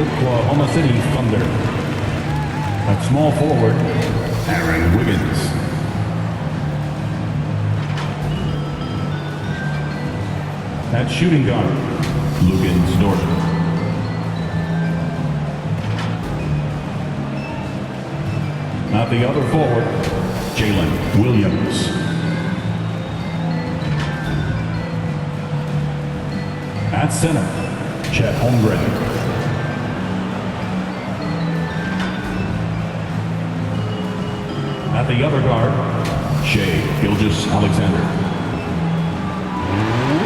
Oklahoma City Thunder. At small forward, Aaron Wiggins. At shooting guard, Luguentz Dort. At the other forward, Jalen Williams. At center, Chet Holmgren. At the other guard, Shai Gilgeous-Alexander.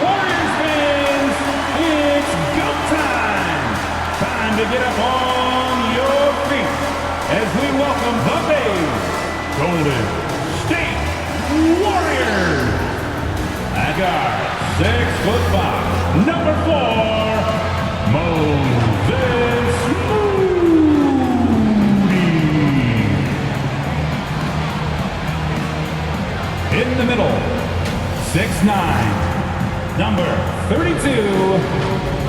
Warriors fans, it's go time! Time to get up on your feet as we welcome the Bay Golden State Warriors. At guard, 6'5", number 4, Moses Moody. In the middle, 6'9", number 32,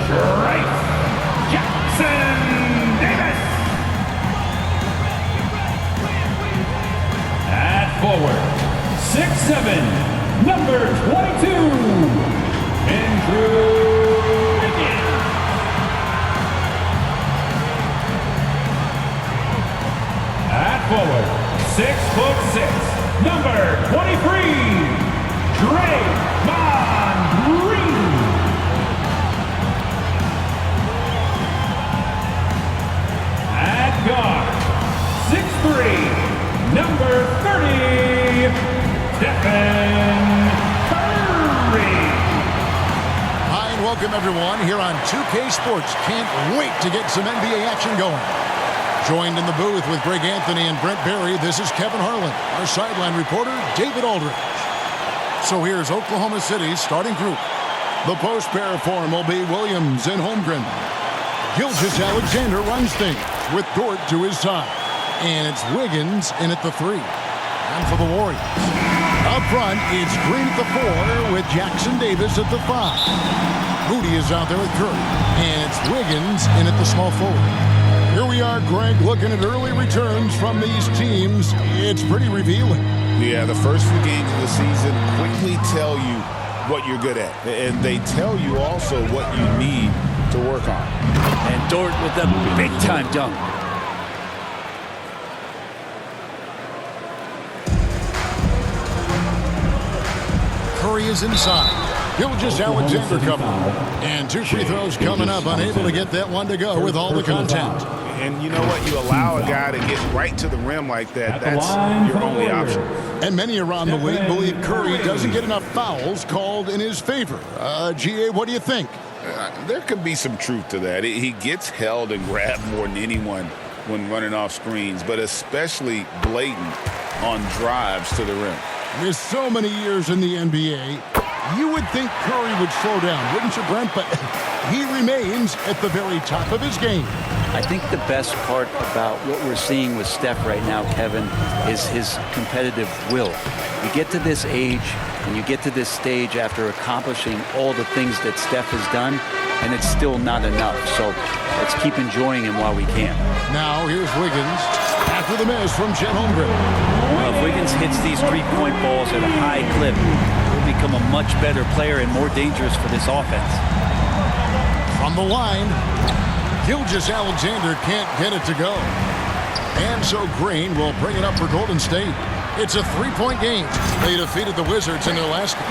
Trayce Jackson-Davis. At forward, 6'7", number 22, Andrew Wiggins. At forward, 6'6", number 23, Draymond Green. At guard, 6'3", number 30, Stephen Curry. Hi, and welcome everyone here on 2K Sports. Can't wait to get some NBA action going. Joined in the booth with Greg Anthony and Brent Barry, this is Kevin Harlan. Our sideline reporter, David Aldridge. So here's Oklahoma City's starting group. The post pair form will be Williams and Holmgren. Gilgeous-Alexander runs things with Dort to his side. And it's Wiggins in at the 3. And for the Warriors, up front, it's Green at the 4 with Jackson-Davis at the 5. Moody is out there with Curry. And it's Wiggins in at the small forward. Here we are, Greg, looking at early returns from these teams. It's pretty revealing. Yeah, the first few games of the season quickly tell you what you're good at. And they tell you also what you need to work on. And Dort with a big-time dunk. Curry is inside. Gilgeous-Alexander covered. And 2 free throws coming up, unable to get that one to go with all the contact. And you know what? You allow a guy to get right to the rim like that. That's your only option. And many around the league believe Curry doesn't get enough fouls called in his favor. GA, what do you think? There could be some truth to that. He gets held and grabbed more than anyone when running off screens, but especially blatant on drives to the rim. With so many years in the NBA, you would think Curry would slow down, wouldn't you, Brent? But he remains at the very top of his game. I think the best part about what we're seeing with Steph right now, Kevin, is his competitive will. You get to this age and you get to this stage after accomplishing all the things that Steph has done, and it's still not enough. So let's keep enjoying him while we can. Now here's Wiggins after the miss from Chet Holmgren. Well, if Wiggins hits these three-point balls at a high clip, he'll become a much better player and more dangerous for this offense. From the line, Gilgeous-Alexander can't get it to go. And so Green will bring it up for Golden State. It's a 3-point game. They defeated the Wizards in their last game.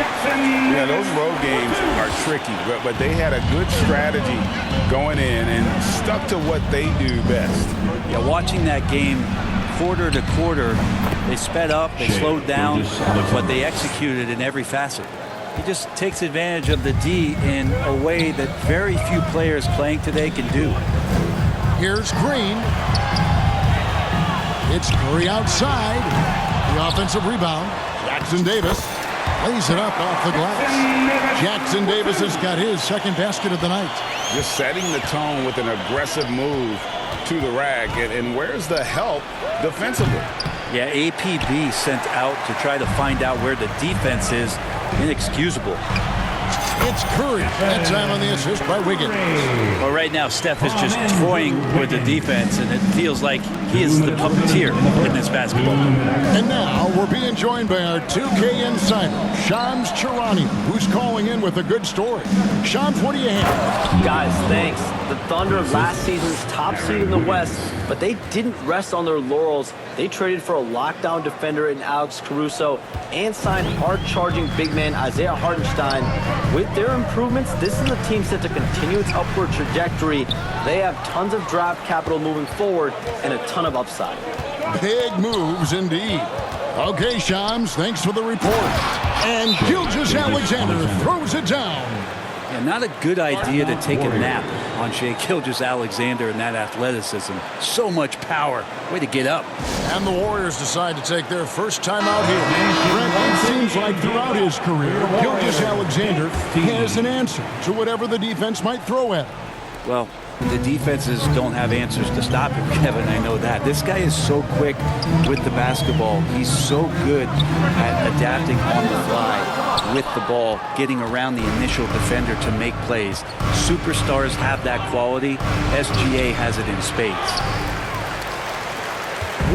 Yeah, those road games are tricky, but they had a good strategy going in and stuck to what they do best. Yeah, watching that game quarter to quarter, they sped up, they slowed down, but they executed in every facet. He just takes advantage of the D in a way that very few players playing today can do. Here's Green. It's Curry outside. The offensive rebound. Jackson-Davis lays it up off the glass. Jackson-Davis has got his second basket of the night. Just setting the tone with an aggressive move to the rack. And where's the help defensively? Yeah, APB sent out to try to find out where the defense is. Inexcusable. It's Curry. That time on the assist by Wiggins. Well, right now, Steph is just toying with the defense, and it feels like he is the puppeteer in this basketball. And now we're being joined by our 2K insider, Shams Charania, who's calling in with a good story. Shams, what do you have? Guys, thanks. The Thunder, last season's top seed in the West, but they didn't rest on their laurels. They traded for a lockdown defender in Alex Caruso and signed hard-charging big man Isaiah Hartenstein. With their improvements, this is a team set to continue its upward trajectory. They have tons of draft capital moving forward and a ton of upside. Big moves indeed. Okay, Shams, thanks for the report. And Gilgeous-Alexander throws it down. Yeah, not a good idea to take a nap on Shai Gilgeous-Alexander and that athleticism. So much power. Way to get up. And the Warriors decide to take their first time out here. Brent, it seems like throughout his career, Gilgeous-Alexander has an answer to whatever the defense might throw at him. Well, the defenses don't have answers to stop him, Kevin. I know that. This guy is so quick with the basketball. He's so good at adapting on the fly with the ball, getting around the initial defender to make plays. Superstars have that quality. SGA has it in spades.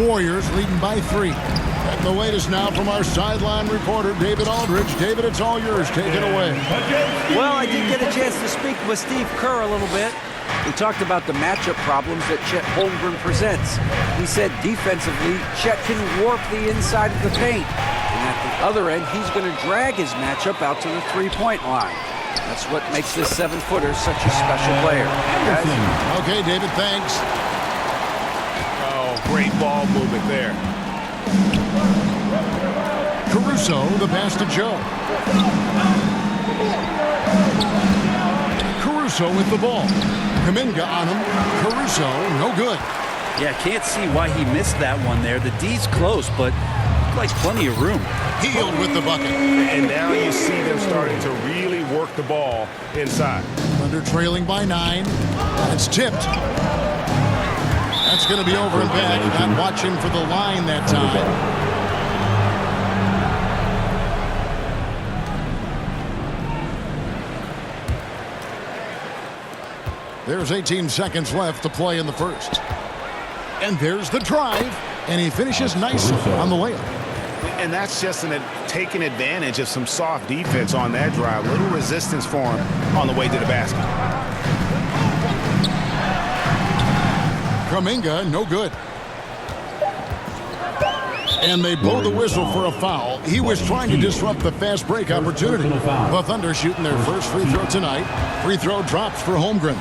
Warriors leading by 3. And the latest now from our sideline reporter, David Aldridge. David, it's all yours. Take it away. Well, I did get a chance to speak with Steve Kerr a little bit. He talked about the matchup problems that Chet Holmgren presents. He said defensively, Chet can warp the inside of the paint. And at the other end, he's going to drag his matchup out to the three-point line. That's what makes this 7-footer such a special player. Guys? Okay, David, thanks. Oh, great ball movement there. Caruso, the pass to Joe. Caruso with the ball. Kuminga on him. Caruso, no good. Yeah, can't see why he missed that one there. The D's close, but like plenty of room. Healed with the bucket. And now you see them starting to really work the ball inside. Thunder trailing by 9. It's tipped. That's going to be over and back. Not watching for the line that time. There's 18 seconds left to play in the first. And there's the drive. And he finishes nicely on the layup. And that's just taking advantage of some soft defense on that drive. Little resistance for him on the way to the basket. Kuminga, no good. And they blow the whistle for a foul. He was trying to disrupt the fast break opportunity. The Thunder shooting their first free throw tonight. Free throw drops for Holmgren.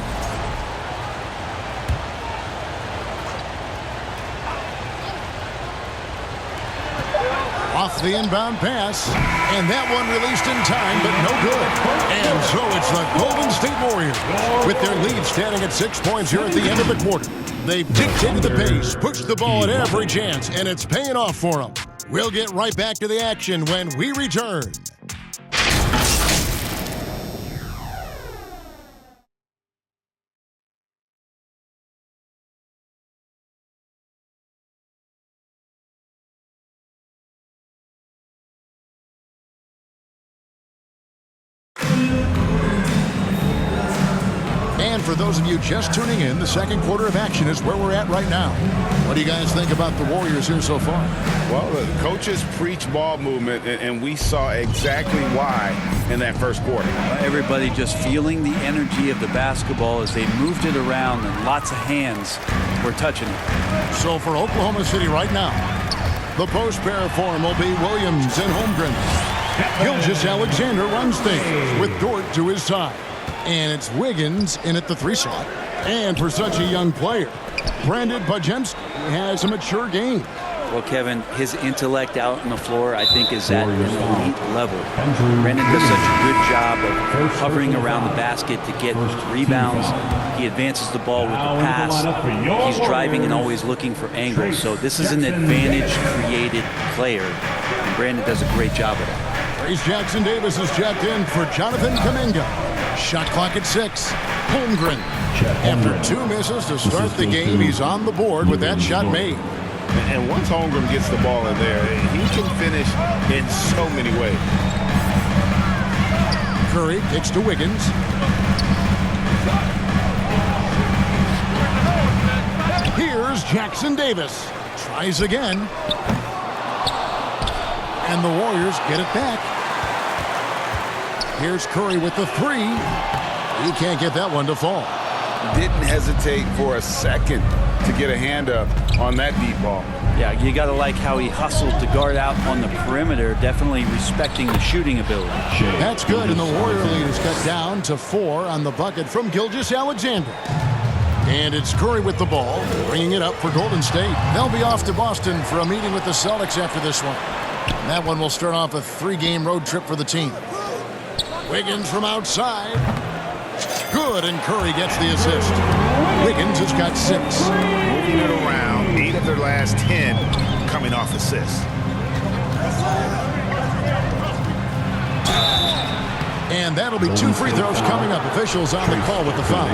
Off the inbound pass, and that one released in time, but no good. And so it's the Golden State Warriors with their lead standing at 6 points here at the end of the quarter. They've dictated the pace, pushed the ball at every chance, and it's paying off for them. We'll get right back to the action when we return. And for those of you just tuning in, the second quarter of action is where we're at right now. What do you guys think about the Warriors here so far? Well, the coaches preach ball movement, and we saw exactly why in that first quarter. Everybody just feeling the energy of the basketball as they moved it around, and lots of hands were touching it. So for Oklahoma City right now, the post pair form will be Williams and Holmgren. Gilgeous-Alexander runs things with Dort to his side. And it's Wiggins in at the 3 slot. And for such a young player, Brandon Podziemski has a mature game. Well, Kevin, his intellect out on the floor, I think, is at an elite level. Brandon does such a good job of hovering around the basket to get rebounds. He advances the ball with the pass. He's driving and always looking for angles. So this is an advantage-created player, and Brandon does a great job of it. Trace Jackson Davis is checked in for Jonathan Kuminga. Shot clock at 6. Holmgren. After 2 misses to start the game, he's on the board with that shot made. And once Holmgren gets the ball in there, he can finish in so many ways. Curry kicks to Wiggins. Here's Jackson Davis. Tries again. And the Warriors get it back. Here's Curry with the three. He can't get that one to fall. Didn't hesitate for a second to get a hand up on that deep ball. Yeah, you got to like how he hustled to guard out on the perimeter, definitely respecting the shooting ability. That's good, and the Warrior lead is cut down to 4 on the bucket from Gilgeous-Alexander. And it's Curry with the ball, bringing it up for Golden State. They'll be off to Boston for a meeting with the Celtics after this one. And that one will start off a 3-game road trip for the team. Wiggins from outside. Good, and Curry gets the assist. Wiggins has got 6. Moving it around, 8 of their last 10 coming off assists. And that'll be 2 free throws coming up. Officials on the call with the foul.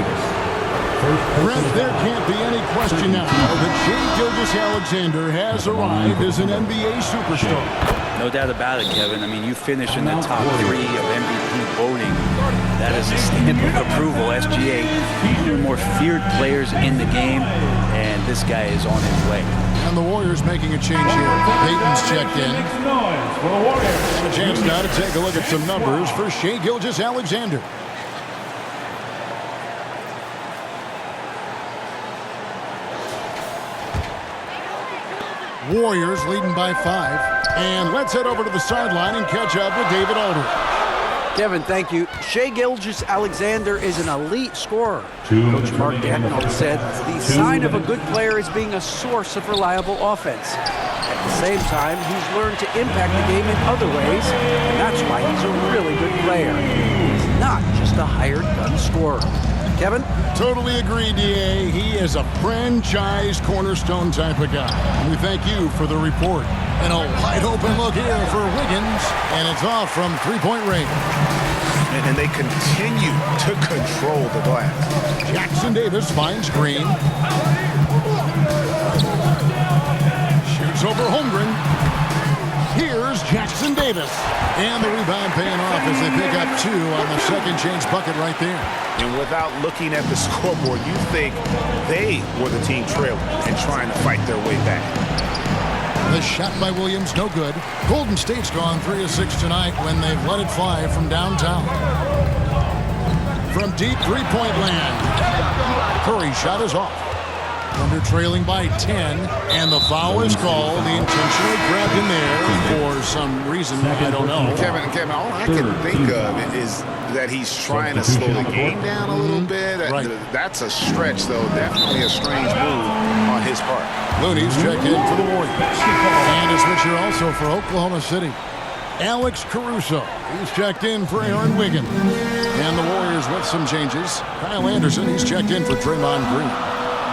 Brent, there can't be any question now that Shai Gilgeous-Alexander has arrived as an NBA superstar. No doubt about it, Kevin. I mean, you finish in the top 3 of MVP voting. That is a stamp of approval, SGA. One of the more feared players in the game, and this guy is on his way. And the Warriors making a change here. Payton's checked in. And a chance now to take a look at some numbers for Shai Gilgeous-Alexander. Warriors leading by 5. And let's head over to the sideline and catch up with David Aldridge. Kevin, thank you. Shai Gilgeous-Alexander is an elite scorer. Coach Mark Daigneault said the sign of a good player is being a source of reliable offense. At the same time, he's learned to impact the game in other ways, and that's why he's a really good player. He's not just a hired gun scorer. Kevin? Totally agree, D.A. He is a franchise cornerstone type of guy. And we thank you for the report. And a wide open look here for Wiggins. And it's off from three-point range. And they continue to control the glass. Jackson Davis finds Green. Shoots over Holmgren. Here's Jackson Davis. And the rebound paying off as they pick up 2 on the second chance bucket right there. And without looking at the scoreboard, you think they were the team trailing and trying to fight their way back. The shot by Williams, no good. Golden State's gone 3 of 6 tonight when they've let it fly from downtown. From deep three-point land. Curry's shot is off. Thunder trailing by 10, and the foul is called. He intentionally grabbed him there for some reason, I don't know. Kevin, all I can think of is that he's trying to slow the game down a little bit. Right. That's a stretch, though. Definitely a strange move on his part. Looney's checked in for the Warriors. And a switcher also for Oklahoma City. Alex Caruso. He's checked in for Aaron Wiggins. And the Warriors with some changes. Kyle Anderson, he's checked in for Draymond Green.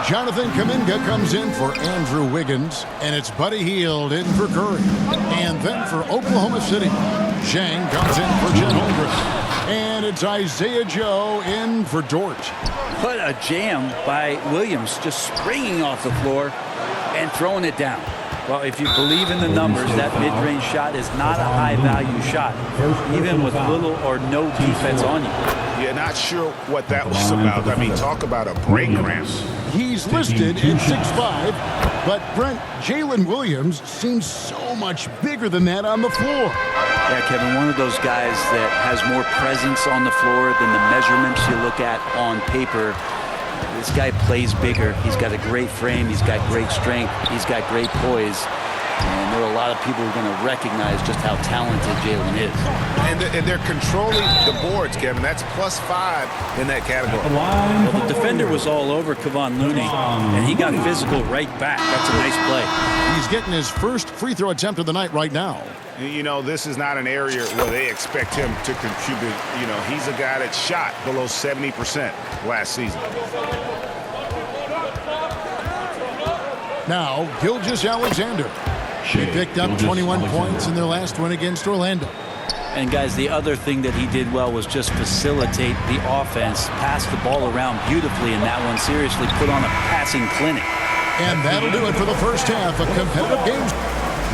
Jonathan Kuminga comes in for Andrew Wiggins, and it's Buddy Hield in for Curry. And then for Oklahoma City, Zhang comes in for Chet Holmgren. And it's Isaiah Joe in for Dort. What a jam by Williams, just springing off the floor and throwing it down. Well, if you believe in the numbers, that mid-range shot is not a high-value shot, even with little or no defense on you. You're not sure what that was about. I mean, talk about a brain cramp. He's listed at 6'5", but Brent, Jalen Williams seems so much bigger than that on the floor. Yeah, Kevin, one of those guys that has more presence on the floor than the measurements you look at on paper. This guy plays bigger. He's got a great frame. He's got great strength. He's got great poise. And there are a lot of people who are going to recognize just how talented Jalen is. And they're controlling the boards, Kevin. That's +5 in that category. Well, the defender was all over Kevon Looney, and he got physical right back. That's a nice play. He's getting his first free throw attempt of the night right now. You know, this is not an area where they expect him to contribute. You know, he's a guy that shot below 70% last season. Now, Gilgeous-Alexander. He picked up 21 points in their last win against Orlando. And, guys, the other thing that he did well was just facilitate the offense, pass the ball around beautifully in that one, seriously put on a passing clinic. And that'll do it for the first half of competitive games.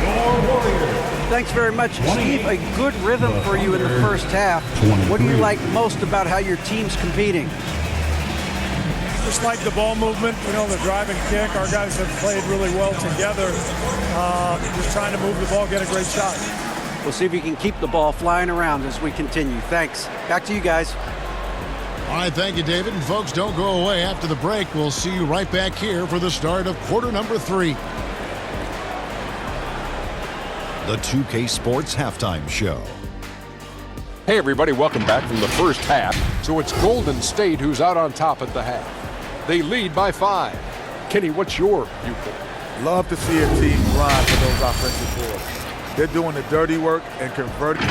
your Warriors. Thanks very much, Steve. A good rhythm for you in the first half. What do you like most about how your team's competing? Just like the ball movement, the drive and kick. Our guys have played really well together. Just trying to move the ball, get a great shot. We'll see if you can keep the ball flying around as we continue. Thanks. Back to you guys. All right, thank you, David. And folks, don't go away. After the break, we'll see you right back here for the start of quarter number 3. The 2K Sports Halftime Show. Hey everybody, welcome back from the first half. So it's Golden State who's out on top at the half. They lead by 5. Kenny, what's your viewpoint? Love to see a team grind for those offensive boards. They're doing the dirty work and converting.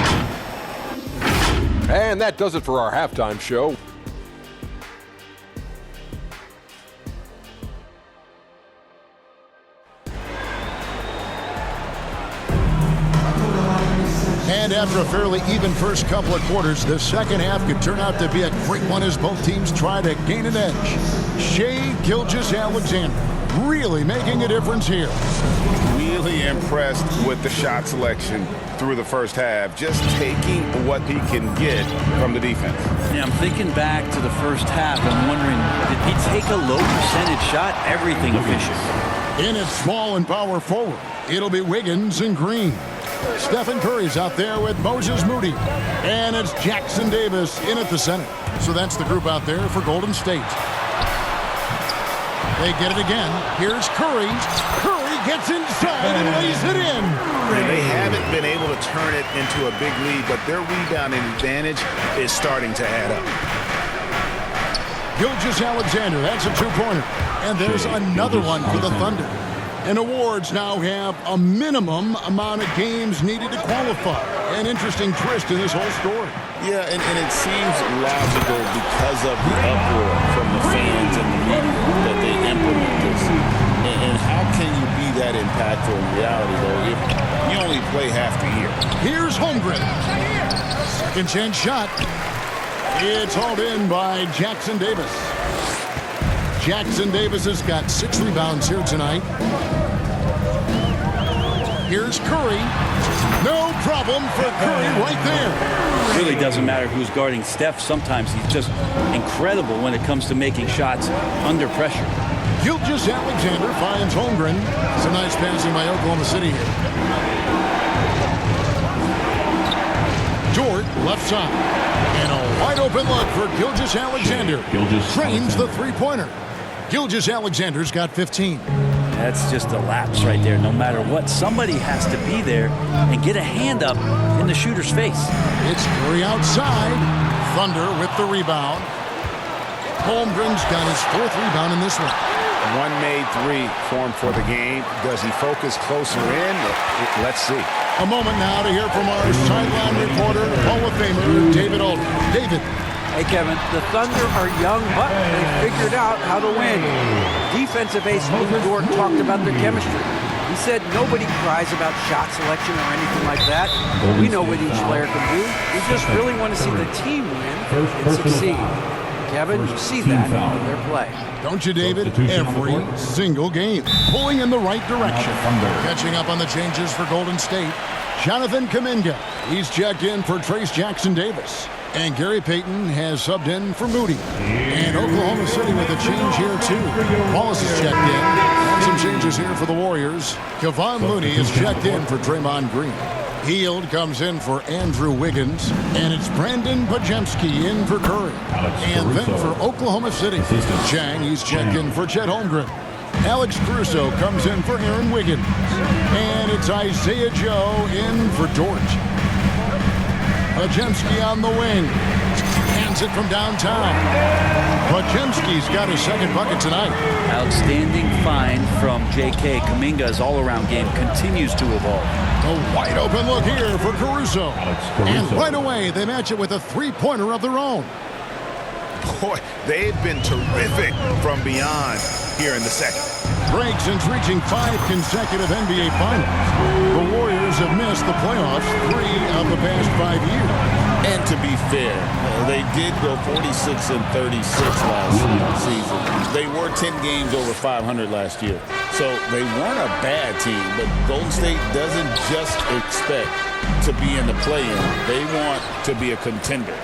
And that does it for our halftime show. And after a fairly even first couple of quarters, the second half could turn out to be a great one as both teams try to gain an edge. Shai Gilgeous-Alexander really making a difference here. Really impressed with the shot selection through the first half, just taking what he can get from the defense. Yeah, I'm thinking back to the first half and wondering, did he take a low percentage shot? Everything efficient. In at small and power forward, it'll be Wiggins and Green. Stephen Curry's out there with Moses Moody. And it's Jackson Davis in at the center. So that's the group out there for Golden State. They get it again. Here's Curry. Curry gets inside and lays it in. They haven't been able to turn it into a big lead, but their rebounding advantage is starting to add up. Gilgeous-Alexander, that's a two-pointer. And there's another one for the Thunder. And awards now have a minimum amount of games needed to qualify. An interesting twist in this whole story. Yeah, and it seems logical because of the uproar from the fans and the media that they implement this. And how can you be that impactful in reality, though, if you only play half the year? Here's Holmgren. Second chance shot. It's hauled in by Jackson Davis. Jackson Davis has got 6 rebounds here tonight. Here's Curry. No problem for Curry right there. It really doesn't matter who's guarding Steph. Sometimes he's just incredible when it comes to making shots under pressure. Gilgeous-Alexander finds Holmgren. It's a nice passing by Oklahoma City here. Dort, left side. And a wide open look for Gilgeous-Alexander. Trains the three-pointer. Gilgeous-Alexander's got 15. That's just a lapse right there. No matter what, somebody has to be there and get a hand up in the shooter's face. It's Curry outside. Thunder with the rebound. Holmgren's got his 4th rebound in this one. One made 3 for him for the game. Does he focus closer in? Let's see. A moment now to hear from our sideline reporter, Hall of Famer David Aldridge. David. Hey, Kevin, the Thunder are young, but they figured out how to win. Defensive ace Lou Dort talked about their chemistry. He said nobody cries about shot selection or anything like that. We know what each player can do. We just really want to see the team win and succeed. Kevin, you see that in their play. Don't you, David? Every single game. Pulling in the right direction. Catching up on the changes for Golden State. Jonathan Kuminga. He's checked in for Trace Jackson Davis. And Gary Payton has subbed in for Moody. And Oklahoma City with a change here, too. Wallace is checked in. And some changes here for the Warriors. Kevon Looney is checked in for Draymond Green. Hield comes in for Andrew Wiggins. And it's Brandon Podziemski in for Curry. And then for Oklahoma City, Chang, he's checked in for Chet Holmgren. Alex Caruso comes in for Aaron Wiggins. And it's Isaiah Joe in for Dort. Podziemski on the wing. Hands it from downtown. Podziemski's got his 2nd bucket tonight. Outstanding find from J.K. Kuminga's all-around game continues to evolve. A wide open look here for Caruso. And right away, they match it with a 3-pointer of their own. Boy, they've been terrific from beyond here in the second. Break since reaching 5 consecutive NBA Finals. The Warriors have missed the playoffs 3 of the past 5 years. And to be fair, they did go 46-36 last season. They were 10 games over 500 last year. So they weren't a bad team, but Golden State doesn't just expect to be in the play-in. They want to be a contender.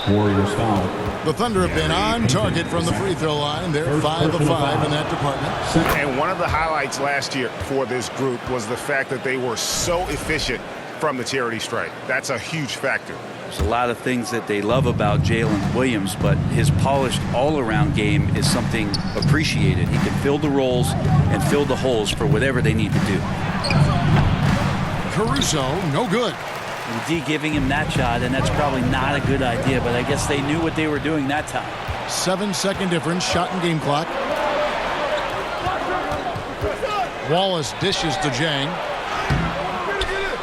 Warriors foul. The Thunder have been on target from the free throw line. They're 5 of 5 in that department. And one of the highlights last year for this group was the fact that they were so efficient from the charity stripe. That's a huge factor. There's a lot of things that they love about Jalen Williams, but his polished all-around game is something appreciated. He can fill the roles and fill the holes for whatever they need to do. Caruso, no good. The D giving him that shot, and that's probably not a good idea, but I guess they knew what they were doing that time. 7-second difference, shot and game clock. Wallace dishes to Jang.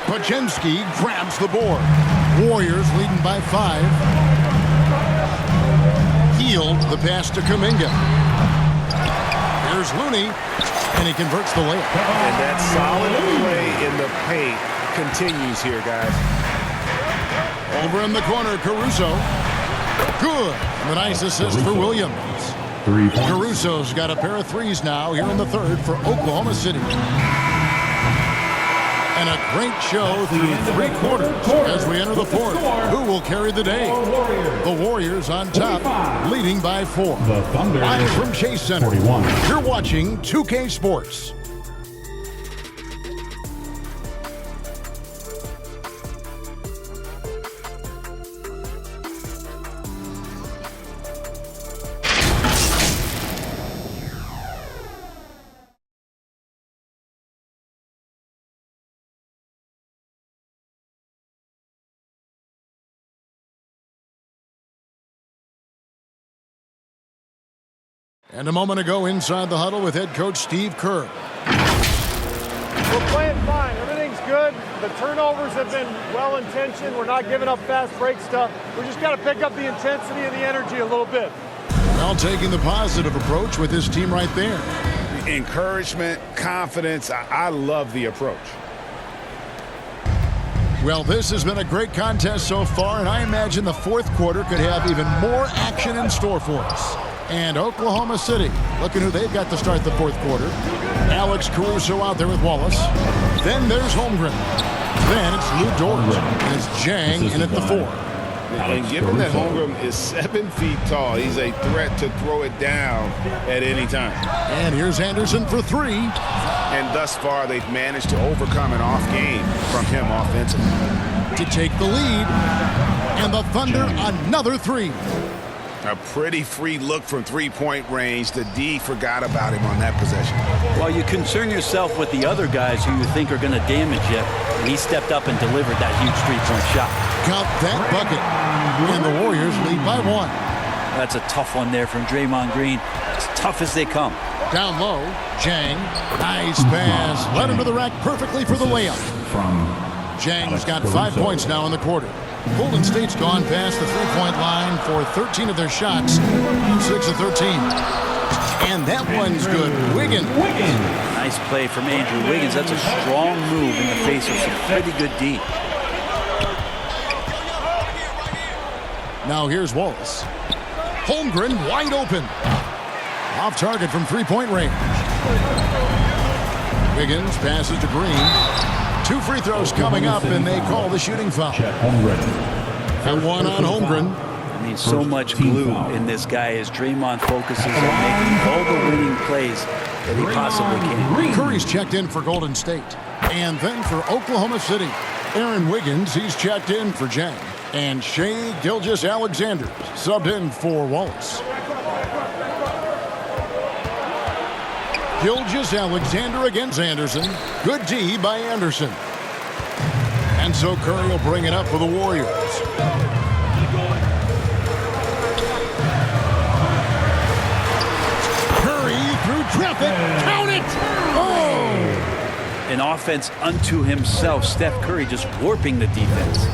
Podziemski grabs the board. Warriors leading by 5. Healed the pass to Kuminga. Here's Looney, and he converts the layup. And that solid play in the paint continues here, guys. Over in the corner, Caruso. Good. And a nice assist for Williams. 3 points. Caruso's got a pair of threes now here in the third for Oklahoma City. And a great show through 3 quarters as we enter the fourth. Who will carry the day? The Warriors on top, leading by 4. The Thunder. Live from Chase Center. 41. You're watching 2K Sports. And a moment ago inside the huddle with head coach Steve Kerr. We're playing fine. Everything's good. The turnovers have been well-intentioned. We're not giving up fast break stuff. We just got to pick up the intensity and the energy a little bit. Well, taking the positive approach with his team right there. Encouragement, confidence. I love the approach. Well, this has been a great contest so far, and I imagine the fourth quarter could have even more action in store for us. And Oklahoma City, looking who they've got to start the fourth quarter. Alex Caruso out there with Wallace. Then there's Holmgren. Then it's Lou Dort. And it's Jang in at the 4. And given that Holmgren is 7 feet tall, he's a threat to throw it down at any time. And here's Anderson for 3. And thus far, they've managed to overcome an off game from him offensively. To take the lead. And the Thunder, another 3. A pretty free look from three-point range. The D forgot about him on that possession. Well, you concern yourself with the other guys who you think are going to damage you. He stepped up and delivered that huge three-point shot. Got that bucket. And the Warriors lead by 1. That's a tough one there from Draymond Green. As tough as they come. Down low, Jang. Nice pass. Led him to the rack perfectly for the layup. Jang's got 5 points now in the quarter. Golden State's gone past the three-point line for 13 of their shots. 6 of 13. And that one's good. Wiggins. Nice play from Andrew Wiggins. That's a strong move in the face of some pretty good D. Now here's Wallace. Holmgren wide open. Off target from three-point range. Wiggins passes to Green. 2 free throws coming up, and they call the shooting foul. And 1 on Holmgren. I mean, so much glue in this guy as Draymond focuses on making all the winning plays that he possibly can. Curry's checked in for Golden State. And then for Oklahoma City, Aaron Wiggins, he's checked in for Jang. And Shai Gilgeous-Alexander subbed in for Wallace. Gilgeous-Alexander against Anderson. Good D by Anderson. And so Curry will bring it up for the Warriors. Curry through traffic. Count it! Oh! An offense unto himself. Steph Curry just warping the defense.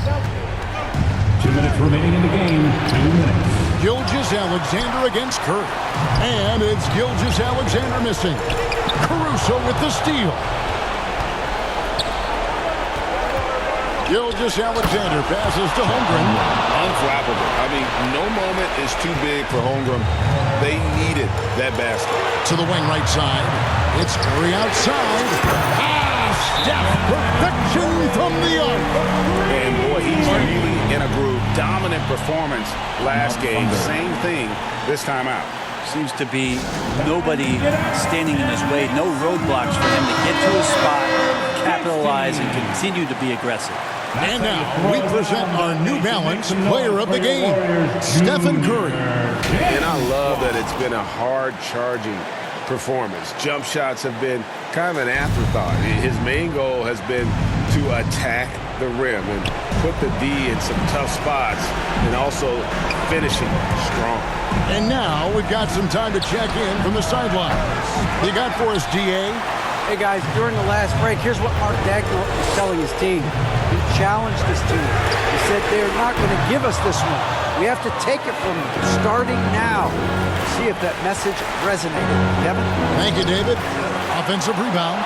2 minutes remaining in the game. 2 minutes. Gilgeous-Alexander against Curry. And it's Gilgeous-Alexander missing. Caruso with the steal. Gilgeous-Alexander passes to Holmgren. Unflappable. I mean, no moment is too big for Holmgren. They needed that basket. to the wing right side. It's Curry outside. Steph, perfection from the arc. And boy, he's really in a groove. Dominant performance last game. Same thing this time out. Seems to be nobody standing in his way, no roadblocks for him to get to his spot, capitalize, and continue to be aggressive. And now we present our New Balance player of the game, Stephen Curry. And I love that it's been a hard-charging performance. Jump shots have been kind of an afterthought. His main goal has been to attack the rim and put the D in some tough spots and also finishing strong. And now we've got some time to check in from the sidelines. You got for us, DA? Hey, guys, during the last break, here's what Mark Dagnall was telling his team. He challenged his team. He said they're not going to give us this one. We have to take it from them, starting now. See if that message resonated. Kevin? Thank you, David. Offensive rebound.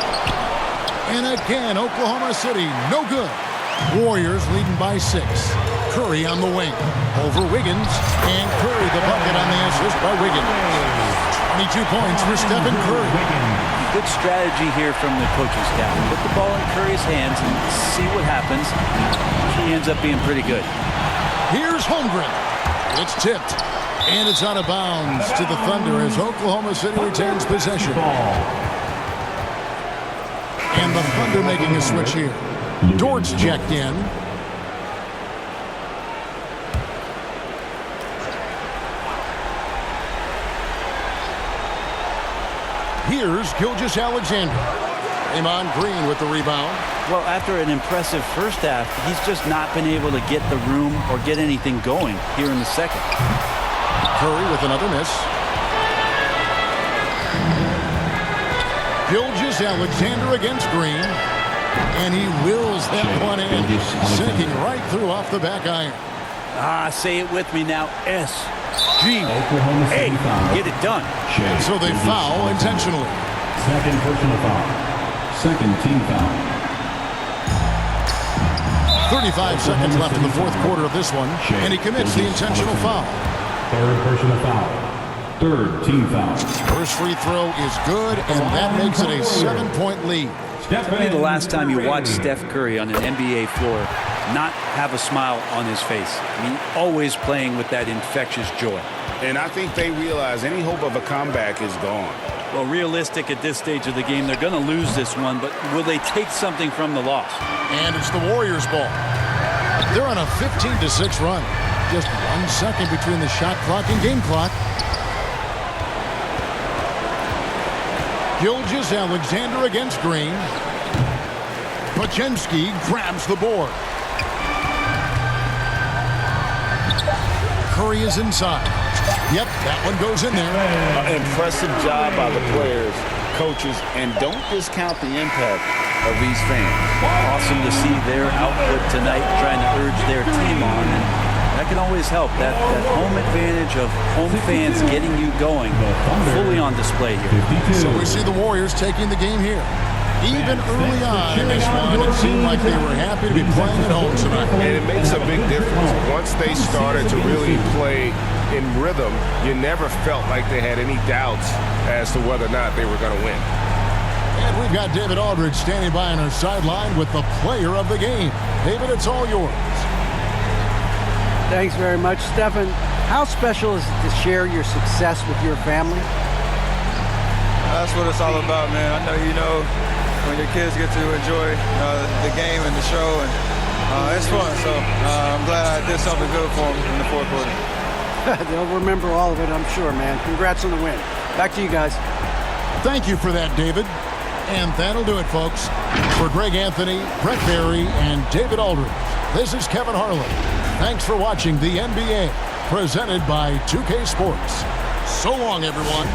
And again, Oklahoma City, no good. Warriors leading by 6. Curry on the wing. Over Wiggins. And Curry the bucket on the assist by Wiggins. 22 points for Stephen Curry. Good strategy here from the coaching staff. Put the ball in Curry's hands and see what happens. He ends up being pretty good. Here's Holmgren. It's tipped. And it's out of bounds to the Thunder as Oklahoma City retains possession. And the Thunder making a switch here. Dort's checked in. Here's Gilgeous-Alexander. Draymond Green with the rebound. Well, after an impressive first half, he's just not been able to get the room or get anything going here in the second. Curry with another miss. Gilgeous-Alexander against Green. And he wills that one in, sinking right through off the back iron. Say it with me now. SGA. Get it done. So they foul intentionally. Second personal foul. Second team foul. 35 seconds left in the fourth quarter of this one, and he commits the intentional foul. Third personal foul. Third team foul. First free throw is good, and that makes it a 7-point lead. Maybe the last time you watched Steph Curry on an NBA floor not have a smile on his face. I mean, always playing with that infectious joy. And I think they realize any hope of a comeback is gone. Well, realistic at this stage of the game, they're going to lose this one, but will they take something from the loss? And it's the Warriors' ball. They're on a 15-6 run. Just 1 second between the shot clock and game clock. Gilgeous-Alexander against Green. Podziemski grabs the board. Curry is inside. Yep, that one goes in there. Impressive job by the players, coaches, and don't discount the impact of these fans. Awesome to see their output tonight, trying to urge their team on. And that can always help. That home advantage of home fans getting you going, fully on display here. So we see the Warriors taking the game here. Even early on in this one, it seemed like they were happy to be playing at home tonight. And it makes a big difference. Once they started to really play in rhythm, you never felt like they had any doubts as to whether or not they were going to win. And we've got David Aldridge standing by on our sideline with the player of the game. David, it's all yours. Thanks very much, Stephen. How special is it to share your success with your family? That's what it's all about, man. I know you know when your kids get to enjoy the game and the show, and it's fun. So I'm glad I did something good for them in the fourth quarter. They'll remember all of it, I'm sure, man. Congrats on the win. Back to you guys. Thank you for that, David. And that'll do it, folks. For Greg Anthony, Brent Barry, and David Aldridge, this is Kevin Harlan. Thanks for watching the NBA, presented by 2K Sports. So long, everyone.